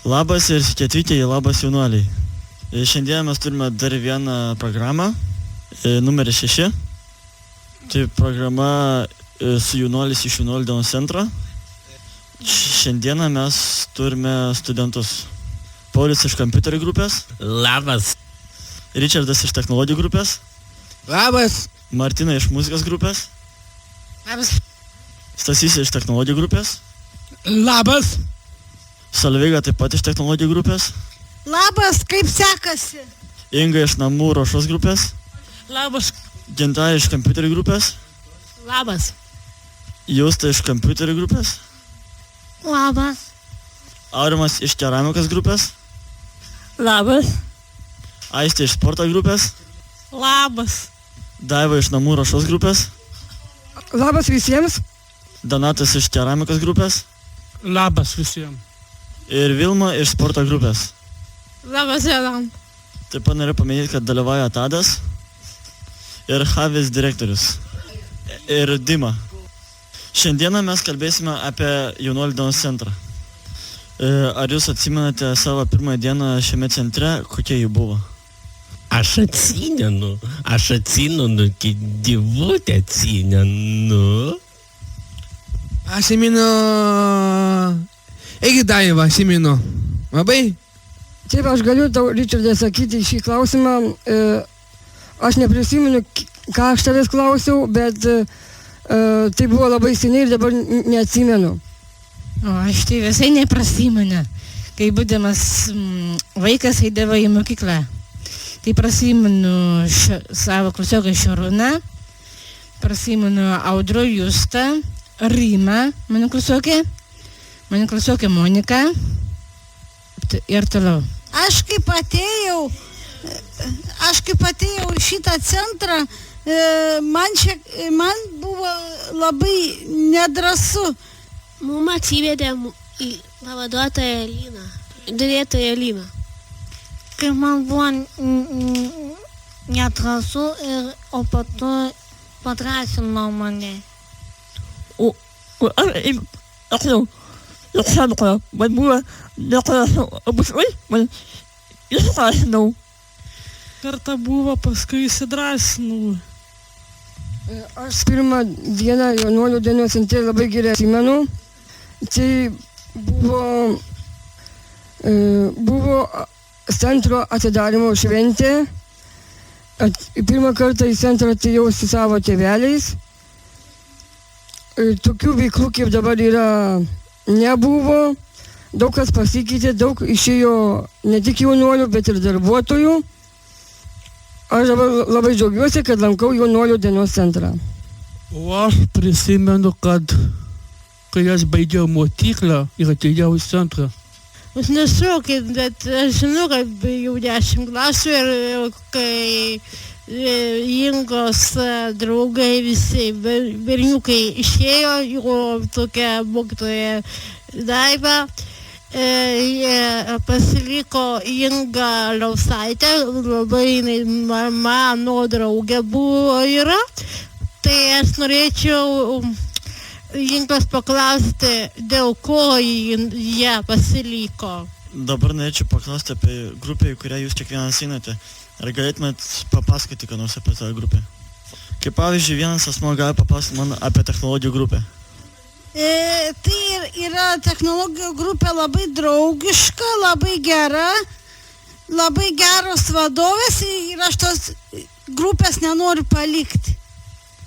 Labas ir ketvirtieji, labas jaunuoliai. Šiandien mes turime dar vieną programą, numeris 6. Tai programa su jaunuolis iš Jaunuolių dienos centro. Šiandieną mes turime studentus. Paulius iš kompiuterių grupės. Labas. Richardas iš technologijų grupės. Labas. Martina iš muzikos grupės. Labas. Stasys iš technologijų grupės. Labas. Solveiga taip pat iš technologijų grupės. Labas, kaip sekasi? Inga iš namų ruošos grupės. Labas. Gintarė iš kompiuterių grupės. Labas. Justa iš kompiuterių grupės. Labas. Aurimas iš keramikos grupės. Labas. Aistė iš sporto grupės. Labas. Daiva iš namų ruošos grupės. Labas visiems. Donatas iš keramikos grupės. Labas visiems. Ir Vilma iš sporto grupės. Labas, Jelam. Taip pat noriu paminėti, kad dalyvauja Tadas ir Havis direktorius. Ir Dima. Šiandieną mes kalbėsime apie Jaunuolių dienos centrą. Ar jūs atsimenate savo pirmąją dieną šiame centre, kokie jų buvo? Aš atsimenu, kaip dievutė atsimenu. Aš atsimenu... Egi Daiva, atsimenu. Labai? Taip, aš galiu tau, Richardai, sakyti šį klausimą. Aš neprisimenu, ką aš tavęs klausiau, bet tai buvo labai seniai ir dabar neatsimenu. Aš tai visai neprasimenu. Kai būdamas vaikas eidavo į mokyklą. Tai prasimenu savo klasioką Šarūną, prasimenu Audro Justą, Rimą, mano klasiokė Monika ir toliau. Aš kaip atėjau į šitą centrą, man buvo labai nedrąsu. Mum atsivedė į pavaduotoją Liną, dėlėtoją Liną. Kai man buvo nedrąsu, o po to padrąsino mane. Man buvo nedrąsu, o paskui man įsidrasinau. Kartą buvo, paskui įsidrasinau. Aš pirmą dieną Jaunuolių dienos centre labai gerai atsimenu. Tai buvo centro atidarymo šventė. Pirmą kartą į centrą atėjau su savo tėveliais. Tokių veiklų, kaip dabar yra, nebuvo. Daug kas pasikeitė, daug išėjo ne tik jaunuolių, bet ir darbuotojų. Aš dabar labai džiaugiuosi, kad lankau Jaunuolių dienos centrą. O aš prisimenu, kad kai aš baigiau mokyklą ir atėjau į centrą. Aš nesu, bet aš žinau, kad baigiau 10 klasių ir kai Ingos draugai visi berniukai išėjo, jo tokia mokytoja Daiva, pasiliko Inga Liausaitė, labai mano draugė buvo yra, tai aš norėčiau Ingos paklausti, dėl ko jie pasiliko. Dabar norėčiau paklausti apie grupę, į kurią jūs kiekvienas einate. Ar galėtumėt papasakoti, ką nors apie tą grupę? Kaip pavyzdžiui, vienas asmuo gali papasakoti man apie technologijų grupę. Tai yra technologijų grupė labai draugiška, labai gera, labai geros vadovės ir aš tos grupės nenoriu palikti.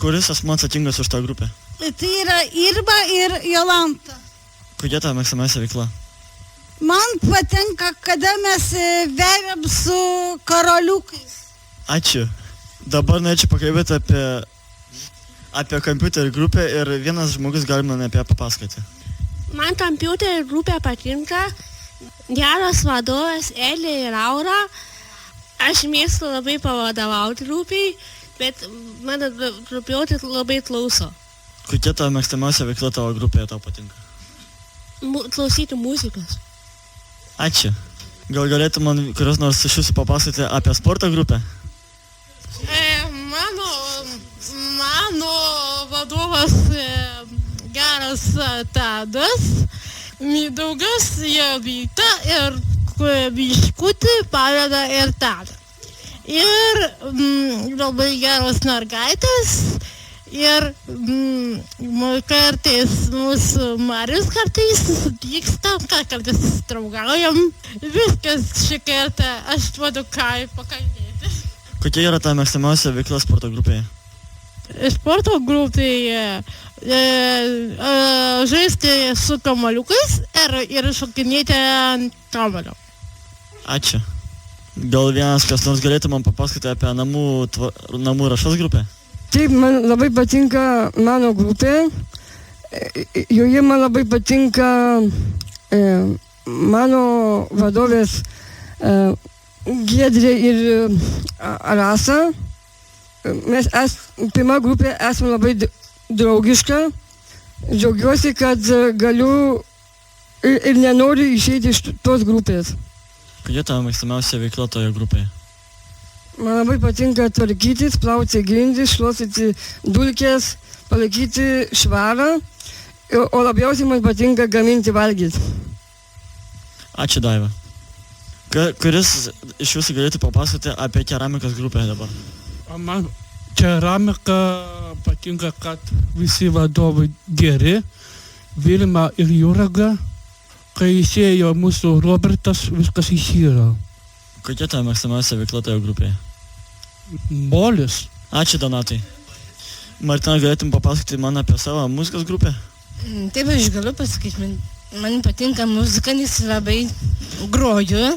Kuris asmuo atsakingas už tą grupę? Tai yra Irma ir Jolanta. Kokia ta mėgstamiausia veikla? Man patinka, kada mes veriam su karoliukais. Ačiū. Dabar norėčiau pakalbėti apie kompiuterių grupę ir vienas žmogus gali man apie ją papasakoti. Man kompiuterių grupė patinka, geros vadovės Elė ir Aura. Aš mėgstu labai pavadovauti grupiai, bet mano grupiuotė labai klauso. Kokia ta mėgstamiausia veikla tavo grupėje tau patinka? Klausyti muzikos. Ačiū. Gal galėtų man kurios nors iš jūsų papasakoti apie sporto grupę? Mano vadovas geras Tadas, Mindaugas Jovita ir biškutį padeda ir tada. Ir labai geros mergaitės. Ir kartais mūsų Marius kartais supyksta, kartais draugaujam. Viskas šį kartą aš duodu pakalbėti. Kokia yra ta mėgstamiausia veikla sporto grupėje? Sporto grupėje žaisti su kamuoliukais ir šokinėti ant kamuolio. Ačiū. Gal vienas kas nors galėtų man papasakoti apie namų rašos grupę? Taip, man labai patinka mano grupė. Joje man labai patinka mano vadovės Giedrė ir Rasa. Mes pirma grupė esame labai draugiška. Džiaugiuosi, kad galiu ir nenoriu išeiti iš tos grupės. Kokia tavo mėgstamiausia veikla toje grupėje? Man labai patinka tvarkytis, plauti grindis, šluostyti dulkes, palaikyti švarą, o labiausiai man patinka gaminti valgyti. Ačiū, Daiva. Kuris iš jūsų galėtų papasakoti apie keramikos grupę dabar? Man keramika patinka, kad visi vadovai geri. Vilma ir Juraga. Kai išėjo mūsų Robertas, viskas išyra. Kokia tavo mėgstamiausia veikla toje grupėje? Molis. Ačiū, Donatai. Martina, galėtum papasakoti man apie savo muzikos grupę? Taip, aš galiu pasakyti, man patinka muzika, nes labai groju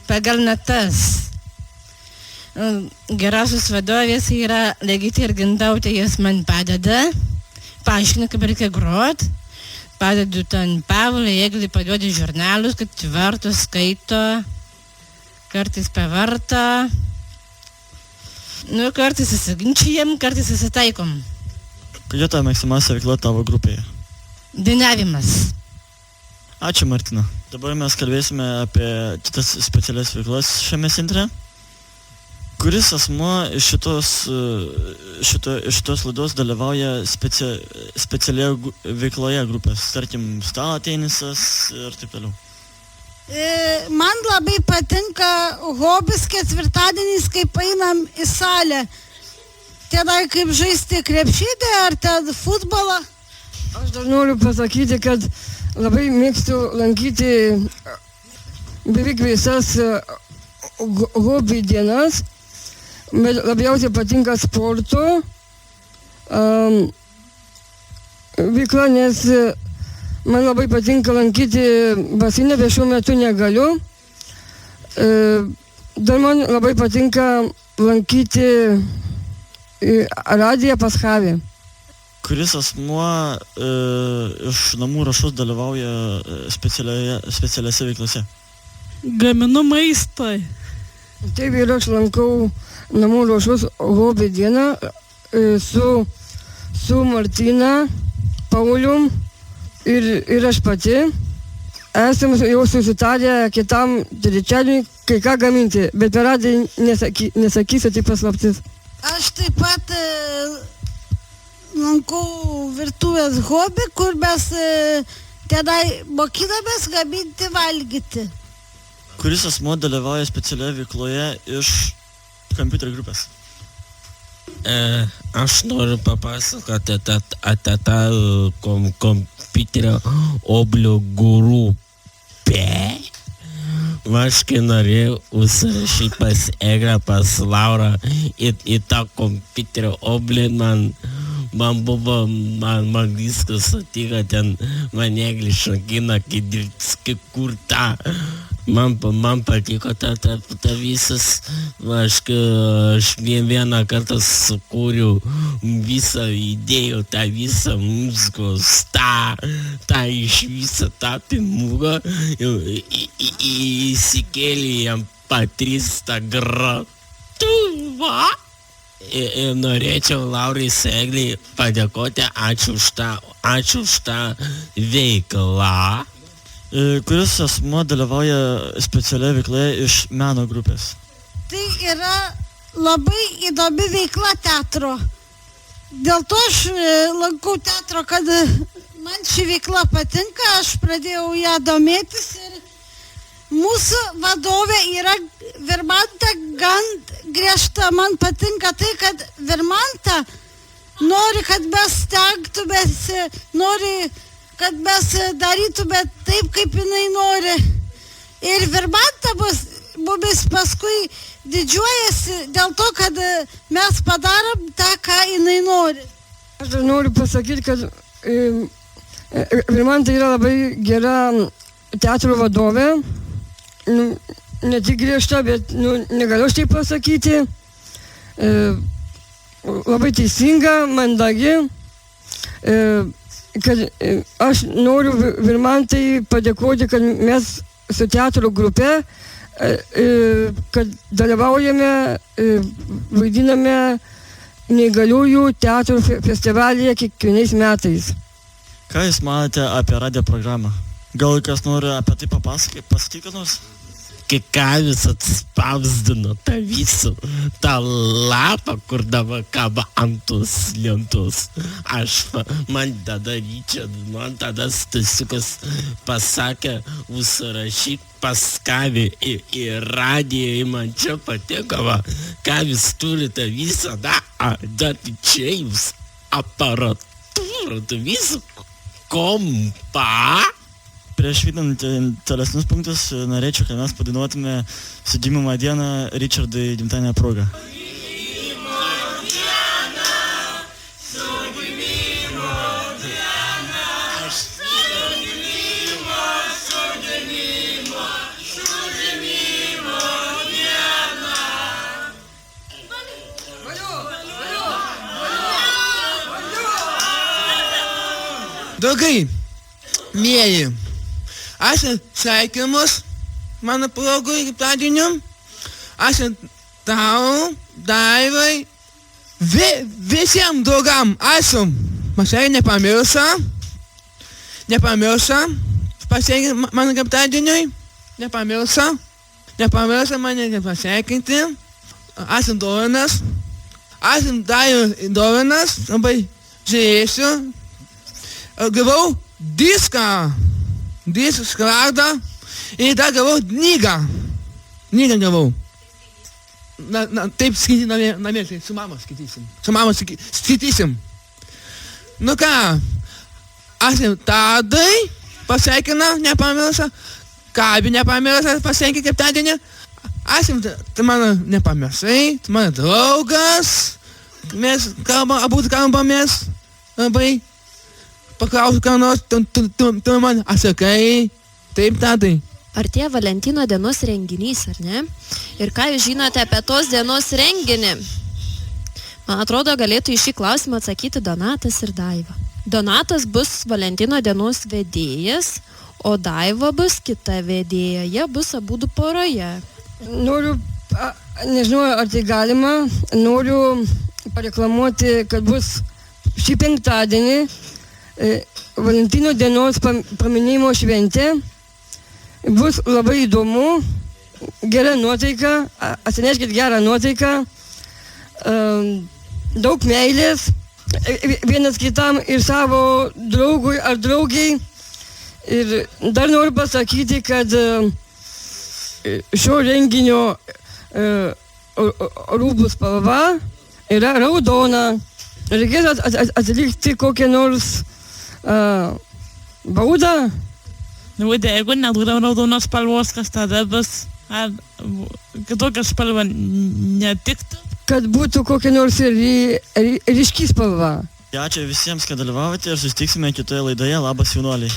pagal natas. Geriausios vadovės yra Legitė ir Gintautė, jas man padeda, paaiškina, kaip reikia grot. Padedu ten Pavlui, Eglai paduodi žurnalus, kad tvarto, skaito, kartais pavarta. Kartais įsiginčijam, kartais įsitaikom. Kokia tavo mėgstamiausia veikla tavo grupėje? Dainavimas. Ačiū, Martina. Dabar mes kalbėsime apie kitas specialias veiklas šiame centre. Kuris asmuo iš šitos laidos dalyvauja specialioje veikloje grupės, tarkim, stalo tenisas ir taip toliau? Man labai patinka hobis ketvirtadieniais, kaip einam į salę. Tada kaip žaisti krepšinį ar ten futbolą. Aš dar noriu pasakyti, kad labai mėgstu lankyti beveik visas hobi dienas. Labiausiai patinka sporto veikla, nes man labai patinka lankyti baseiną, bet šiuo metu negaliu. Dar man labai patinka lankyti radiją pas Havį. Kuris asmuo iš namų rašos dalyvauja specialiose veiklose? Gaminu maistą. Taip, ir aš lankau namų ruošos hobi dieną su Martina, Paulium ir aš pati. Esam jau susitarę kitam trečiadieniui kai ką gaminti, bet per radiją nesakysiu, tai paslaptis. Aš taip pat lankau virtuvės hobį, kur mes tenai mokinamės gaminti valgyti. Kuris asmuo dalyvauja specialioje veikloje iš kompiuterio grupės? Aš noriu papasakoti apie tą kompiuterio oblio grupę. Aš kai norėjau užsirašyti pas Eglę, pas Laurą į tą kompiuterio oblį, man viskas sutiko, ten man Eglė šokina, kaip kur tą. Man patiko ta visas, aš vieną kartą sukūriau visą idėją, tą visą muzikos, tą iš visą tą pinugą, įsikėlė jam patristą grotuvą. Ir norėčiau Laurai Eglei padėkoti, ačiū už tą veiklą. Kuris asmuo dalyvauja specialioje veikloje iš meno grupės? Tai yra labai įdomi veikla teatro. Dėl to aš lankau teatro, kad Man ši veikla patinka, aš pradėjau ją domėtis ir mūsų vadovė yra Vermante gan griežta. Man patinka tai, kad Vermante nori, kad mes stengtumės, nori, kad mes darytume taip, kaip jinai nori. Ir Vermante mumis paskui didžiuojasi dėl to, kad mes padarom tą, ką jinai nori. Aš dar noriu pasakyti, kad Vermante yra labai gera teatro vadovė. Ne tik griežta, bet negaliu aš taip pasakyti. Labai teisinga, mandagi. Kad aš noriu Vermantai padėkoti, kad mes su teatro grupe, kad dalyvaujame, vaidiname neįgaliųjų teatro festivalyje kiekvienais metais. Ką Jūs manote apie radijo programą? Gal kas nori apie tai pasakyti, kad nors? Kai Kavis atspausdino tą lapą, kur dabar kaba ant tos lentos, man tada Stasiukas pasakė, užsirašyk pas Kavį į radiją, į man čia patiko, Kavis turi tą visą, dar čia jūs aparatūrą, tą visą kompą. Prieš vykdant tolesnius punktus, norėčiau, kad mes padainuotume su gimimo dieną Richardui gimtadienio proga. Draugai, mėly, aš sveikimus mano progui gimtadieniu. Aš tau, Daivai, visiems draugam esu masai nepamiršta pasveikinti mano gimtadieniui, nepamiršta mane pasveikinti. Esam dovanas, labai žiūrėsiu. Gavau diską sklaidą ir dar gavau knygą gavau. Taip skaityti namie, su mama skaitysim. Nu ką, aš Tadai pasveikina, nepamiršta, Kavį nepamiršta pasveikinti gimtadienį. Aš mano nepamiršai, mano draugas, mes kalbamės labai. Paklausiu, ką nors, tu man atsakai, taip, Tadai. Artėja Valentino dienos renginys, ar ne? Ir ką Jūs žinote apie tos dienos renginį? Man atrodo, galėtų į šį klausimą atsakyti Donatas ir Daiva. Donatas bus Valentino dienos vedėjas, o Daiva bus kita vedėja. Jie bus abudu poroje. Noriu, nežinau, ar tai galima, noriu pareklamuoti, kad bus šį penktadienį Valentino dienos paminėjimo šventė. Bus labai įdomu, gera nuotaika, atsineškit gerą nuotaiką, daug meilės vienas kitam ir savo draugui ar draugiai. Ir dar noriu pasakyti, kad šio renginio rūbų spalva yra raudona. Reikės atlikti kokią nors baudą. Jeigu neduodam raudonos spalvos, kas tada bus? Ar kitokia spalva netiktų? Kad būtų kokia nors ryški spalva. Ačiū visiems, kad dalyvavote ir susitiksime kitoje laidoje. Labas, jaunuoliai.